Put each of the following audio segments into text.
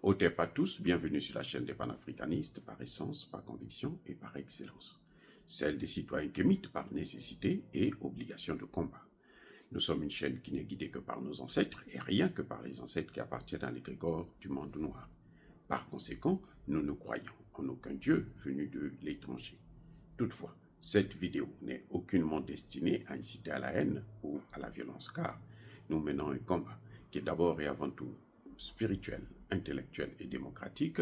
Otep à tous, bienvenue sur la chaîne des panafricanistes par essence, par conviction et par excellence. Celle des citoyens kémites par nécessité et obligation de combat. Nous sommes une chaîne qui n'est guidée que par nos ancêtres et rien que par les ancêtres qui appartiennent à l'égrégore du monde noir. Par conséquent, nous ne croyons en aucun Dieu venu de l'étranger. Toutefois, cette vidéo n'est aucunement destinée à inciter à la haine ou à la violence, car nous menons un combat qui est d'abord et avant tout spirituel, intellectuel et démocratique.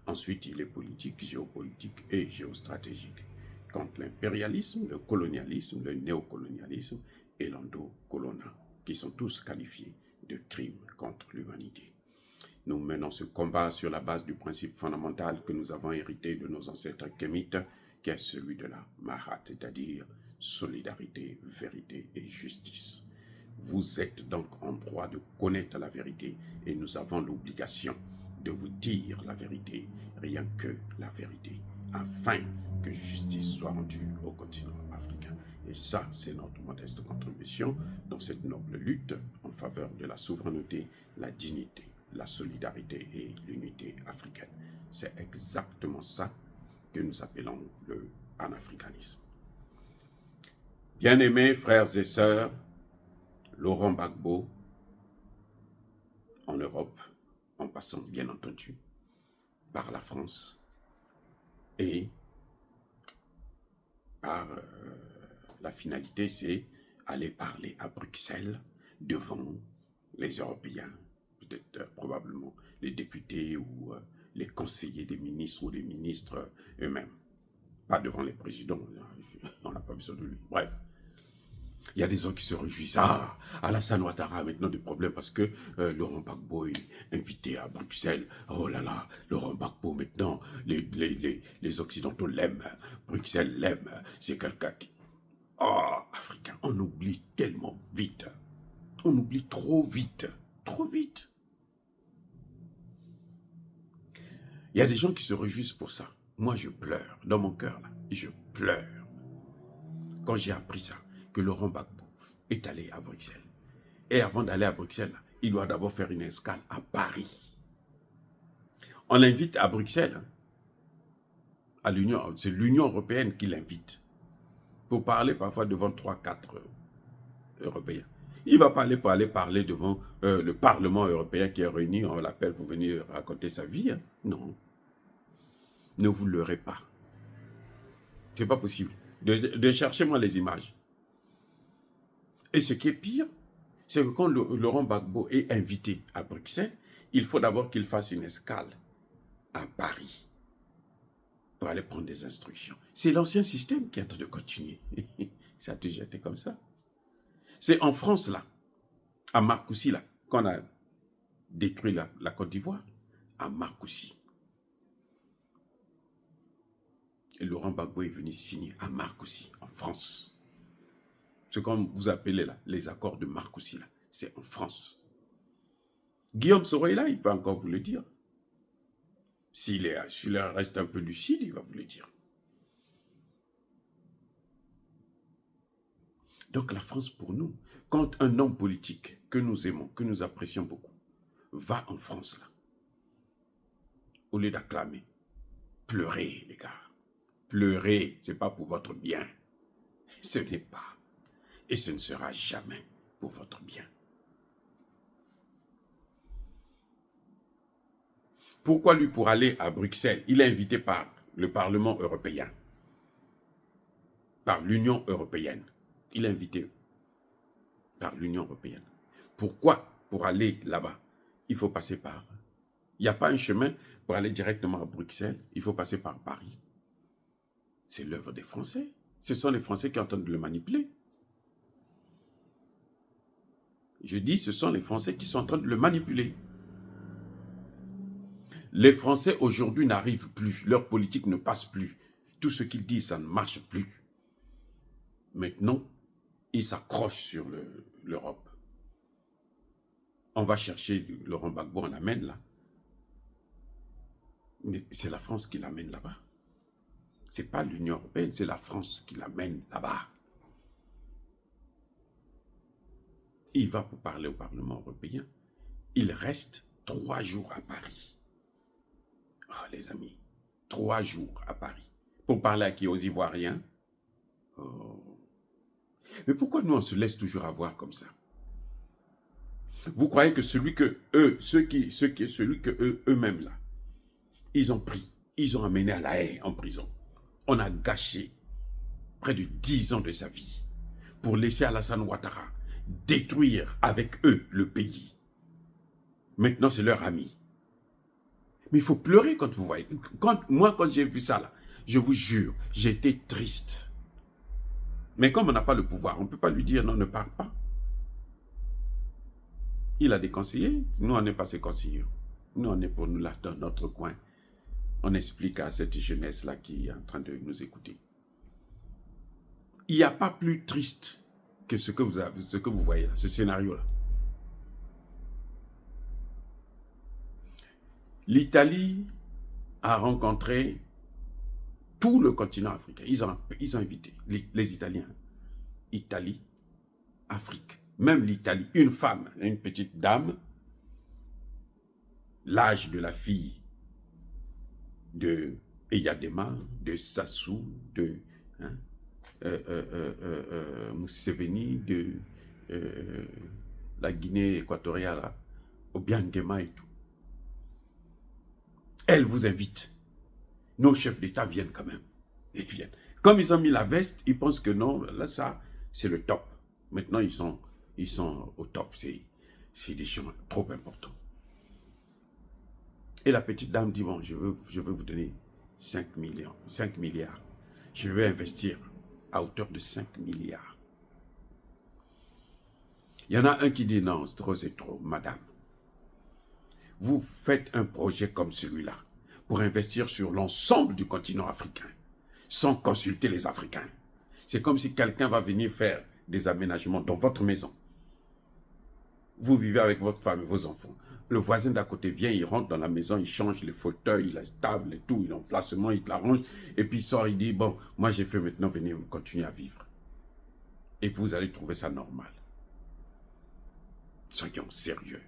Ensuite, il est politique, géopolitique et géostratégique. Contre l'impérialisme, le colonialisme, le néocolonialisme et l'endocolonat, qui sont tous qualifiés de crimes contre l'humanité. Nous menons ce combat sur la base du principe fondamental que nous avons hérité de nos ancêtres kémites, qui est celui de la Mahat, c'est-à-dire solidarité, vérité et justice. Vous êtes donc en droit de connaître la vérité et nous avons l'obligation de vous dire la vérité, rien que la vérité, afin que justice soit rendue au continent africain. Et ça, c'est notre modeste contribution dans cette noble lutte en faveur de la souveraineté, la dignité, la solidarité et l'unité africaine. C'est exactement ça que nous appelons le panafricanisme. Bien-aimés frères et sœurs, Laurent Gbagbo, en Europe, en passant bien entendu par la France et par la finalité, c'est aller parler à Bruxelles devant les Européens, peut-être probablement les députés ou les conseillers des ministres ou les ministres eux-mêmes. Pas devant les présidents, on n'a pas besoin de lui. Bref. Il y a des gens qui se réjouissent. Ah, Alassane Ouattara a maintenant des problèmes parce que Laurent Gbagbo est invité à Bruxelles. Oh là là, Laurent Gbagbo maintenant, les Occidentaux l'aiment, Bruxelles l'aime. C'est quelqu'un qui... Oh, Africain, on oublie tellement vite. On oublie trop vite. Trop vite. Il y a des gens qui se réjouissent pour ça. Moi, je pleure dans mon cœur, là. Je pleure. Quand j'ai appris ça, que Laurent Gbagbo est allé à Bruxelles. Et avant d'aller à Bruxelles, il doit d'abord faire une escale à Paris. On l'invite à Bruxelles, à l'Union, c'est l'Union européenne qui l'invite, pour parler parfois devant 3-4 Européens. Il va pas aller pour aller parler devant le Parlement européen qui est réuni, on l'appelle pour venir raconter sa vie. Hein. Non. Ne vous leurrez pas. C'est pas possible. De chercher moi les images. Et ce qui est pire, c'est que quand Laurent Gbagbo est invité à Bruxelles, il faut d'abord qu'il fasse une escale à Paris pour aller prendre des instructions. C'est l'ancien système qui est en train de continuer. Ça a toujours été comme ça. C'est en France, là, à Marcoussis, là, qu'on a détruit la Côte d'Ivoire, à Marcoussis. Et Laurent Gbagbo est venu signer à Marcoussis, en France. Ce qu'on vous appelez là, les accords de Marcoussis, là, c'est en France. Guillaume Soro est là, il peut encore vous le dire. S'il reste un peu lucide, il va vous le dire. Donc la France, pour nous, quand un homme politique que nous aimons, que nous apprécions beaucoup, va en France, là, au lieu d'acclamer, pleurez, les gars. Pleurez, ce n'est pas pour votre bien. Ce n'est pas. Et ce ne sera jamais pour votre bien. Pourquoi lui, pour aller à Bruxelles, il est invité par le Parlement européen, par l'Union européenne. Il est invité par l'Union européenne. Pourquoi, pour aller là-bas, il faut passer par... Il n'y a pas un chemin pour aller directement à Bruxelles, il faut passer par Paris. C'est l'œuvre des Français. Ce sont les Français qui sont en train de le manipuler. Je dis, ce sont les Français qui sont en train de le manipuler. Les Français aujourd'hui n'arrivent plus, leur politique ne passe plus. Tout ce qu'ils disent, ça ne marche plus. Maintenant, ils s'accrochent sur l'Europe. On va chercher Laurent Gbagbo, on l'amène là. Mais c'est la France qui l'amène là-bas. Ce n'est pas l'Union européenne, c'est la France qui l'amène là-bas. Il va pour parler au Parlement européen. Il reste 3 jours à Paris. les amis. 3 jours à Paris. Pour parler à qui? Aux Ivoiriens? Oh. Mais pourquoi nous, on se laisse toujours avoir comme ça? Vous croyez que celui que eux-mêmes là, ils ont pris, ils ont amené à La Haye en prison. On a gâché près de 10 ans de sa vie pour laisser Alassane Ouattara détruire avec eux le pays. Maintenant, c'est leur ami. Mais il faut pleurer quand vous voyez. Quand j'ai vu ça là, je vous jure, j'étais triste. Mais comme on n'a pas le pouvoir, on ne peut pas lui dire non, ne pars pas. Il a des conseillers, nous on n'est pas ses conseillers. Nous on est pour nous là dans notre coin. On explique à cette jeunesse-là qui est en train de nous écouter. Il n'y a pas plus triste que ce que vous voyez là, ce scénario-là. L'Italie a rencontré tout le continent africain. Ils ont invité les Italiens. Italie, Afrique. Même l'Italie, une femme, une petite dame, l'âge de la fille de Eyadema, de Sassou, de Museveni, de la Guinée équatoriale, Obiangema et tout. Elle vous invite. Nos chefs d'État viennent quand même. Ils viennent. Comme ils ont mis la veste, ils pensent que non, là, ça, c'est le top. Maintenant, ils sont au top. C'est des gens trop importants. Et la petite dame dit, bon, je veux vous donner 5 milliards. Je vais investir à hauteur de 5 milliards. Il y en a un qui dit, non, c'est trop, madame. Vous faites un projet comme celui-là pour investir sur l'ensemble du continent africain, sans consulter les Africains. C'est comme si quelqu'un va venir faire des aménagements dans votre maison. Vous vivez avec votre femme et vos enfants. Le voisin d'à côté vient, il rentre dans la maison, il change les fauteuils, il instable et tout, il emplacement, il l'arrange, et puis il sort, il dit, bon, moi j'ai fait maintenant, venez continuer à vivre. Et vous allez trouver ça normal. Soyons sérieux.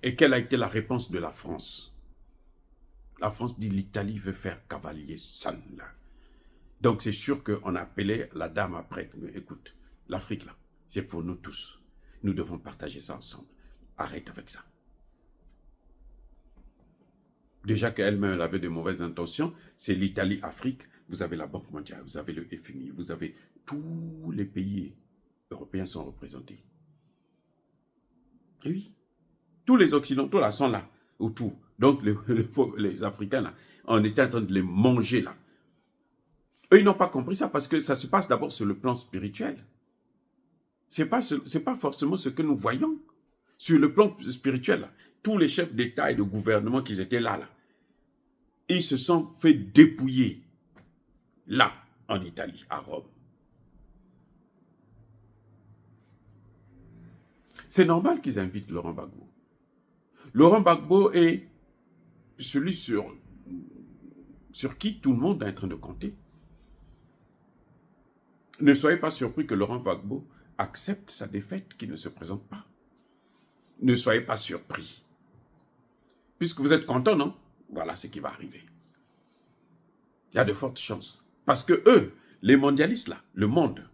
Et quelle a été la réponse de la France? La France dit, l'Italie veut faire cavalier seul. Donc c'est sûr qu'on a appelé la dame après. Mais écoute, l'Afrique là, c'est pour nous tous. Nous devons partager ça ensemble. Arrête avec ça. Déjà qu'elle-même avait de mauvaises intentions, c'est l'Italie-Afrique. Vous avez la Banque mondiale, vous avez le FMI, vous avez tous les pays européens sont représentés. Et oui, tous les Occidentaux là sont là, autour. Donc les Africains là, on était en train de les manger là. Eux, ils n'ont pas compris ça parce que ça se passe d'abord sur le plan spirituel. C'est pas forcément ce que nous voyons. Sur le plan spirituel, là, tous les chefs d'État et de gouvernement qui étaient là, ils se sont fait dépouiller là, en Italie, à Rome. C'est normal qu'ils invitent Laurent Gbagbo. Laurent Gbagbo est celui sur qui tout le monde est en train de compter. Ne soyez pas surpris que Laurent Gbagbo accepte sa défaite, qu'il ne se présente pas. Ne soyez pas surpris. Puisque vous êtes content, non? Voilà ce qui va arriver. Il y a de fortes chances. Parce que eux, les mondialistes là, le monde,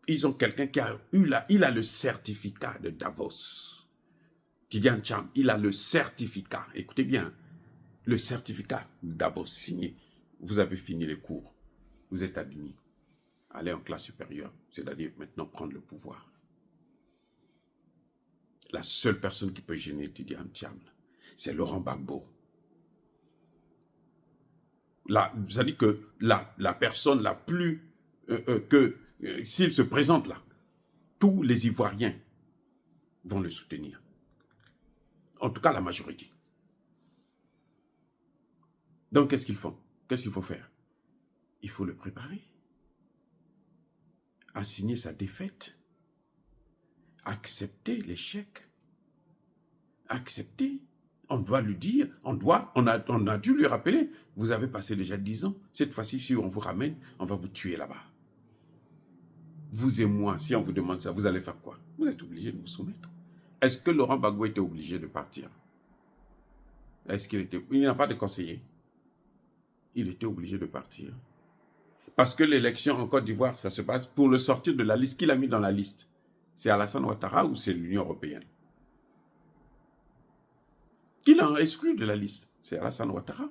ils ont quelqu'un qui a eu il a le certificat de Davos. Tidjane Thiam, il a le certificat. Écoutez bien, le certificat de Davos signé. Vous avez fini les cours. Vous êtes admis. Allez en classe supérieure, c'est-à-dire maintenant prendre le pouvoir. La seule personne qui peut gêner Tidjane Thiam, c'est Laurent Gbagbo. C'est-à-dire que la personne la plus... s'il se présente là, tous les Ivoiriens vont le soutenir. En tout cas, la majorité. Donc, qu'est-ce qu'ils font? Qu'est-ce qu'il faut faire? Il faut le préparer. Assigner sa défaite. Accepter l'échec. Accepter. On doit lui dire, on a dû lui rappeler, vous avez passé déjà 10 ans. Cette fois-ci, si on vous ramène, on va vous tuer là-bas. Vous et moi, si on vous demande ça, vous allez faire quoi? Vous êtes obligé de vous soumettre. Est-ce que Laurent Gbagbo était obligé de partir? Est-ce qu'il était... Il n'a pas de conseiller. Il était obligé de partir. Parce que l'élection en Côte d'Ivoire, ça se passe pour le sortir de la liste. Qui l'a mis dans la liste? C'est Alassane Ouattara ou c'est l'Union européenne? Qui l'a exclu de la liste? C'est Alassane Ouattara.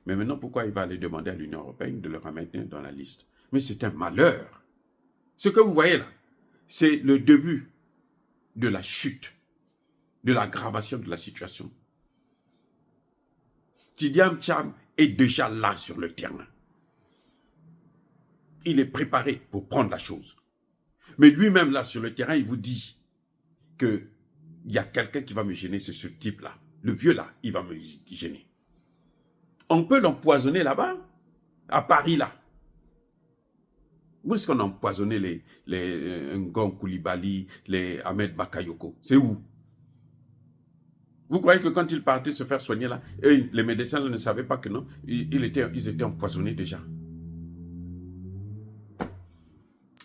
Mais maintenant, pourquoi il va aller demander à l'Union européenne de le remettre dans la liste? Mais c'est un malheur. Ce que vous voyez là, c'est le début de la chute, de l'aggravation de la situation. Tidiane Cham est déjà là sur le terrain. Il est préparé pour prendre la chose. Mais lui-même là sur le terrain, il vous dit qu'il y a quelqu'un qui va me gêner, c'est ce type-là. Le vieux là, il va me gêner. On peut l'empoisonner là-bas, à Paris là. Où est-ce qu'on a empoisonné les Ngong Koulibaly, les Ahmed Bakayoko? C'est où? Vous croyez que quand ils partaient se faire soigner là, les médecins là, ne savaient pas que non, ils étaient empoisonnés déjà.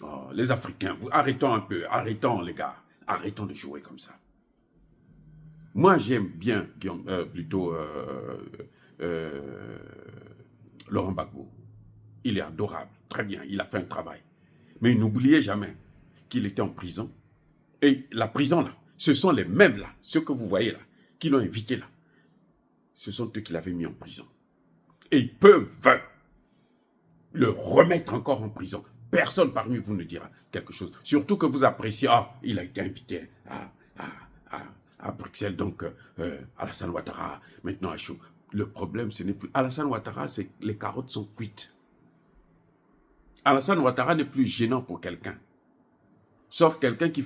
Oh, les Africains, arrêtons un peu, arrêtons les gars, arrêtons de jouer comme ça. Moi j'aime bien Laurent Gbagbo. Il est adorable, très bien, il a fait un travail. Mais n'oubliez jamais qu'il était en prison. Et la prison là, ce sont les mêmes là, ceux que vous voyez là, qui l'ont invité là. Ce sont eux qui l'avaient mis en prison. Et ils peuvent le remettre encore en prison. Personne parmi vous ne dira quelque chose. Surtout que vous appréciez, il a été invité à Bruxelles, donc Alassane Ouattara, maintenant à chaud. Le problème, ce n'est plus... Alassane Ouattara, c'est les carottes sont cuites. Alassane Ouattara n'est plus gênant pour quelqu'un. Sauf quelqu'un qui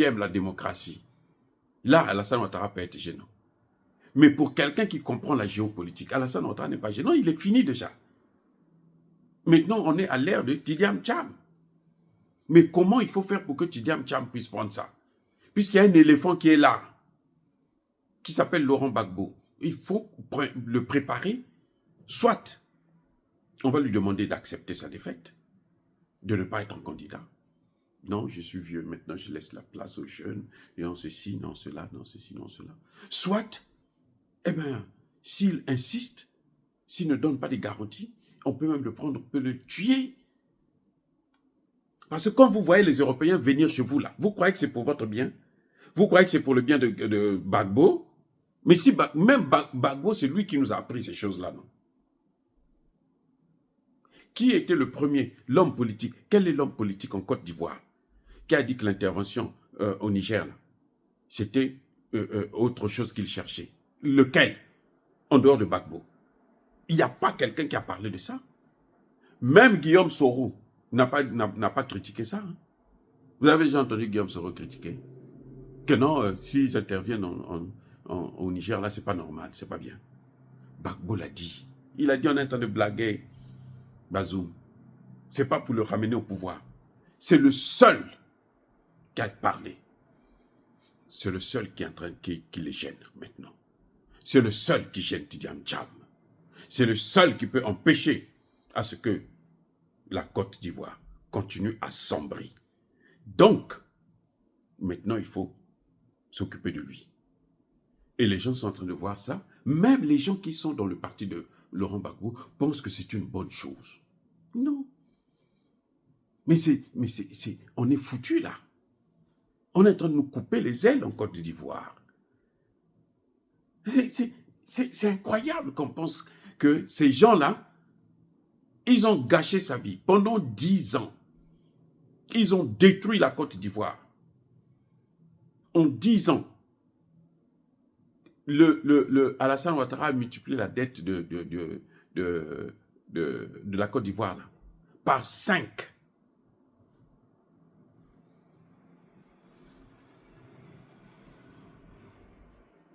aime la démocratie. Là, Alassane Ouattara peut être gênant. Mais pour quelqu'un qui comprend la géopolitique, Alassane Ouattara n'est pas gênant, il est fini déjà. Maintenant, on est à l'ère de Tidiane Cham. Mais comment il faut faire pour que Tidiane Cham puisse prendre ça? Puisqu'il y a un éléphant qui est là, qui s'appelle Laurent Gbagbo. Il faut le préparer. Soit, on va lui demander d'accepter sa défaite, de ne pas être un candidat. Non, je suis vieux, maintenant je laisse la place aux jeunes, et en ceci, non cela, non ceci, non cela. Soit, s'il insiste, s'il ne donne pas de garanties, on peut même le prendre, on peut le tuer. Parce que quand vous voyez les Européens venir chez vous là, vous croyez que c'est pour votre bien? Vous croyez que c'est pour le bien de Gbagbo? Mais si même Gbagbo, c'est lui qui nous a appris ces choses-là, non? Qui était le premier, l'homme politique? Quel est l'homme politique en Côte d'Ivoire qui a dit que l'intervention au Niger, c'était autre chose qu'il cherchait? Lequel? En dehors de Gbagbo. Il n'y a pas quelqu'un qui a parlé de ça. Même Guillaume Soro n'a pas critiqué ça. Hein. Vous avez déjà entendu Guillaume Soro critiquer? Que non, s'ils interviennent au Niger, là, c'est pas normal, c'est pas bien. Gbagbo l'a dit. Il a dit on est en train de blaguer Bazoum. C'est pas pour le ramener au pouvoir. C'est le seul qui a parlé. C'est le seul qui est en train qui les gêne maintenant. C'est le seul qui gêne Tidiane Cham. C'est le seul qui peut empêcher à ce que la Côte d'Ivoire continue à sombrer. Donc, maintenant, il faut s'occuper de lui. Et les gens sont en train de voir ça. Même les gens qui sont dans le parti de Laurent Gbagbo pensent que c'est une bonne chose. Non. Mais on est foutu là. On est en train de nous couper les ailes en Côte d'Ivoire. C'est incroyable qu'on pense que ces gens-là, ils ont gâché sa vie. Pendant 10 ans, ils ont détruit la Côte d'Ivoire. En 10 ans, Alassane Ouattara a multiplié la dette de la Côte d'Ivoire par 5.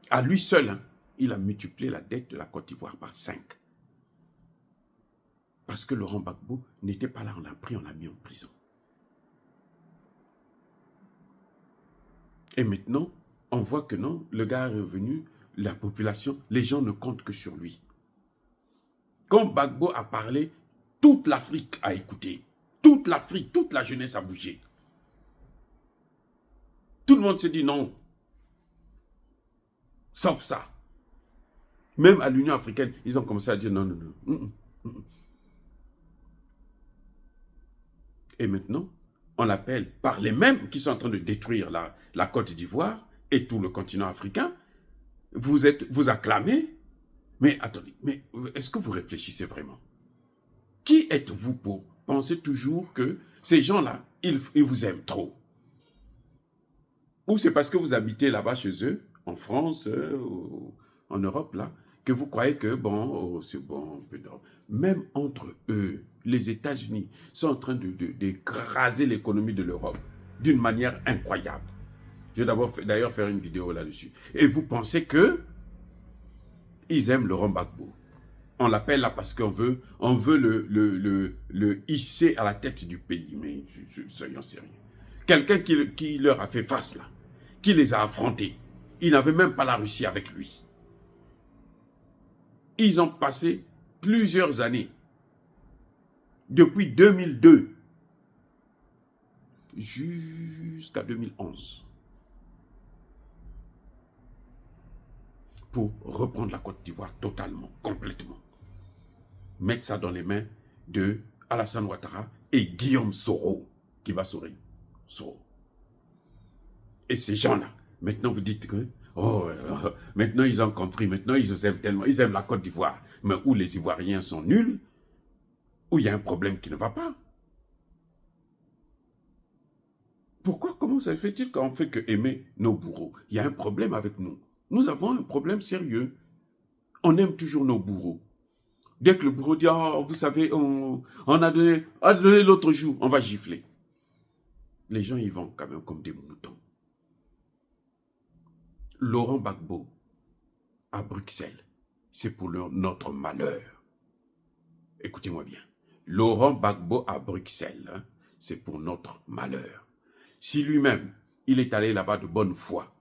À lui seul, il a multiplié la dette de la Côte d'Ivoire par 5. Parce que Laurent Gbagbo n'était pas là, on l'a pris, on l'a mis en prison. Et maintenant, on voit que non, le gars est revenu, la population, les gens ne comptent que sur lui. Quand Gbagbo a parlé, toute l'Afrique a écouté. Toute l'Afrique, toute la jeunesse a bougé. Tout le monde s'est dit non. Sauf ça. Même à l'Union africaine, ils ont commencé à dire non, non, non. Et maintenant, on l'appelle par les mêmes qui sont en train de détruire la Côte d'Ivoire et tout le continent africain. Vous acclamez. Mais attendez, mais est-ce que vous réfléchissez vraiment? Qui êtes-vous pour penser toujours que ces gens-là, ils vous aiment trop? Ou c'est parce que vous habitez là-bas chez eux, en France, en Europe, là, que vous croyez que, bon, oh, c'est bon, même entre eux, les États-Unis sont en train d'écraser l'économie de l'Europe d'une manière incroyable. Je vais d'ailleurs faire une vidéo là-dessus. Et vous pensez que ils aiment Laurent Gbagbo. On l'appelle là parce qu'on veut, le hisser à la tête du pays. Mais soyons sérieux. Quelqu'un qui leur a fait face là, qui les a affrontés. Il n'avait même pas la Russie avec lui. Ils ont passé plusieurs années, depuis 2002 jusqu'à 2011, pour reprendre la Côte d'Ivoire totalement, complètement. Mettre ça dans les mains de Alassane Ouattara et Guillaume Soro, qui va sourire. Soro. Et ces gens-là, maintenant vous dites que, oh, maintenant ils ont compris, maintenant ils aiment tellement, ils aiment la Côte d'Ivoire, mais où les Ivoiriens sont nuls, où il y a un problème qui ne va pas. Pourquoi, comment ça fait-il qu'on fait que aimer nos bourreaux? Il y a un problème avec nous. Nous avons un problème sérieux. On aime toujours nos bourreaux. Dès que le bourreau dit, oh, vous savez, on a donné l'autre jour, on va gifler. Les gens y vont quand même comme des moutons. Laurent Gbagbo, à Bruxelles, c'est pour notre malheur. Écoutez-moi bien. Laurent Gbagbo à Bruxelles, hein, c'est pour notre malheur. Si lui-même, il est allé là-bas de bonne foi,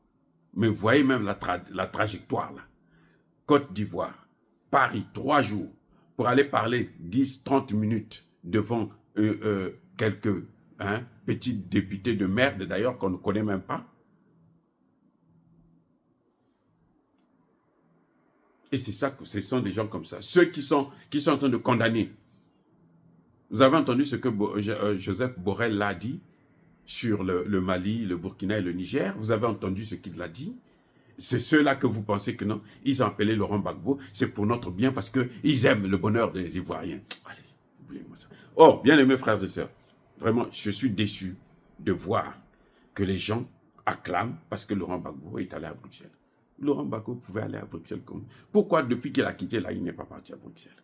mais voyez même la trajectoire là. Côte d'Ivoire, Paris, 3 jours, pour aller parler 10-30 minutes devant quelques petits députés de merde, d'ailleurs, qu'on ne connaît même pas. Et c'est ça, ce sont des gens comme ça. Ceux qui sont en train de condamner. Vous avez entendu ce que Joseph Borrell l'a dit sur le Mali, le Burkina et le Niger. Vous avez entendu ce qu'il a dit. C'est ceux-là que vous pensez que non, ils ont appelé Laurent Gbagbo, c'est pour notre bien parce qu'ils aiment le bonheur des Ivoiriens. Allez, oubliez-moi ça. Oh, bien aimés frères et sœurs, vraiment, je suis déçu de voir que les gens acclament parce que Laurent Gbagbo est allé à Bruxelles. Laurent Gbagbo pouvait aller à Bruxelles comme... Pourquoi, depuis qu'il a quitté là, il n'est pas parti à Bruxelles?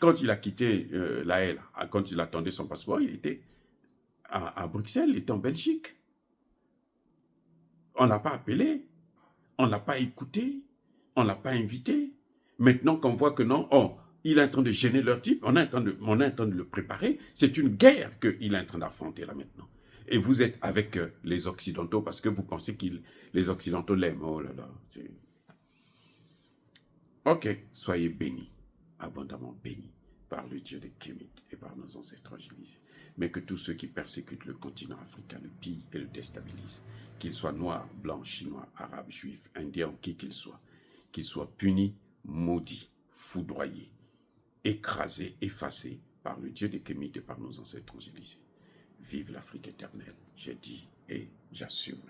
Quand il a quitté la Haye, quand il attendait son passeport, il était à Bruxelles, il était en Belgique. On ne l'a pas appelé, on ne l'a pas écouté, on ne l'a pas invité. Maintenant qu'on voit que non, oh, il est en train de gêner leur type, on est en train de le préparer. C'est une guerre qu'il est en train d'affronter là maintenant. Et vous êtes avec les Occidentaux parce que vous pensez que les Occidentaux l'aiment. Oh là là. Ok, soyez bénis, abondamment bénis par le Dieu des Kémites et par nos ancêtres angelisés. Mais que tous ceux qui persécutent le continent africain le pillent et le déstabilisent, qu'ils soient noirs, blancs, chinois, arabes, juifs, indiens, qui qu'ils soient punis, maudits, foudroyés, écrasés, effacés par le Dieu des Kémites et par nos ancêtres angelisés. Vive l'Afrique éternelle, j'ai dit et j'assume.